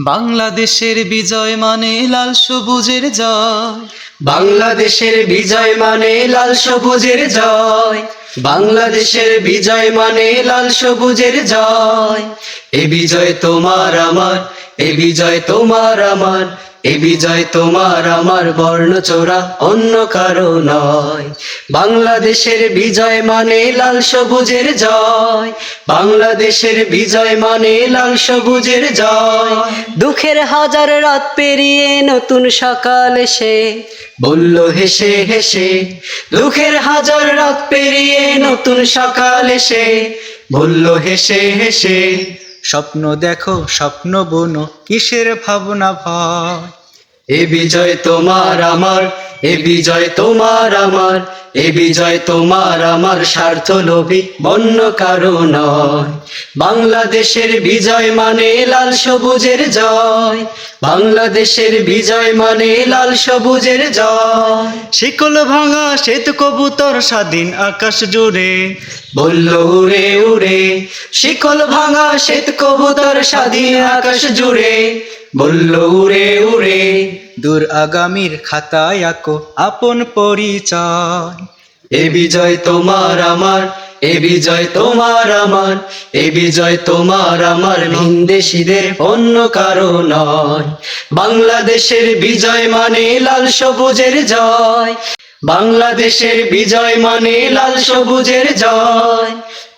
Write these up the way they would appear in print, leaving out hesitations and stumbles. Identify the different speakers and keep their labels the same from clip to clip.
Speaker 1: বাংলাদেশের বিজয় মানে লাল সবুজের জয়।
Speaker 2: বাংলাদেশের বিজয় মানে লাল সবুজের জয়। বাংলাদেশের বিজয় মানে লাল সবুজের জয়। এ বিজয় তোমার আমার, এ বিজয় তোমার আমার, এ বিজয় তোমার আমার, বর্ণচোরা অন্য কারো নয়। বাংলাদেশের বিজয় মানে লাল সবুজের জয়। বাংলাদেশের বিজয় মানে লাল সবুজের জয়। দুঃখের হাজার রাত পেরিয়ে নতুন সকাল এসে বলল হেসে হেসে, দুঃখের হাজার রাত পেরিয়ে নতুন সকাল এসে বলল হেসে হেসে,
Speaker 1: স্বপ্ন দেখো স্বপ্ন বুনো, কিসের ভাবনা ভয়।
Speaker 2: এ বিজয় তোমার আমার, এ বিজয় তোমার আমার, এ বিজয় তোমার আমার, স্বার্থ লোভী বন্য কারো নয়। বাংলাদেশের বিজয় মানে লাল সবুজের জয়। বাংলাদেশের বিজয় মানে লাল সবুজের জয়।
Speaker 1: শিকল ভাঙা শ্বেত কবুতর স্বাধীন আকাশ জুড়ে
Speaker 2: বলল উড়ে উড়ে, শিকল ভাঙা শ্বেত কবুতর স্বাধীন আকাশ জুড়ে বলল উড়ে উড়ে।
Speaker 1: দূর আগামীর খাতায় আঁকো আপন পরিচয়।
Speaker 2: এ বিজয় তোমার আমার, এ বিজয় তোমার আমার, এ বিজয় তোমার আমার, ভিনদেশীদের অন্য কারো নয়। বাংলাদেশের বিজয় মানে লাল সবুজের জয়। বাংলাদেশের বিজয় মানে লাল সবুজের জয়।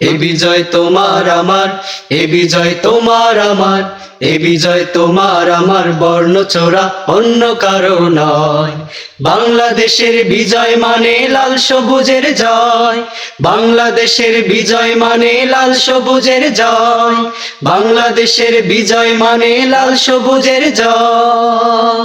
Speaker 2: এ বিজয় তোমার আমার, এ বিজয় তোমার আমার, এ বিজয় তোমার আমার, বর্ণচোরা অন্য কারো নয়। বাংলাদেশের বিজয় মানে লাল সবুজের জয়। বাংলাদেশের বিজয় মানে লাল সবুজের জয়। বাংলাদেশের বিজয় মানে লাল সবুজের জয়।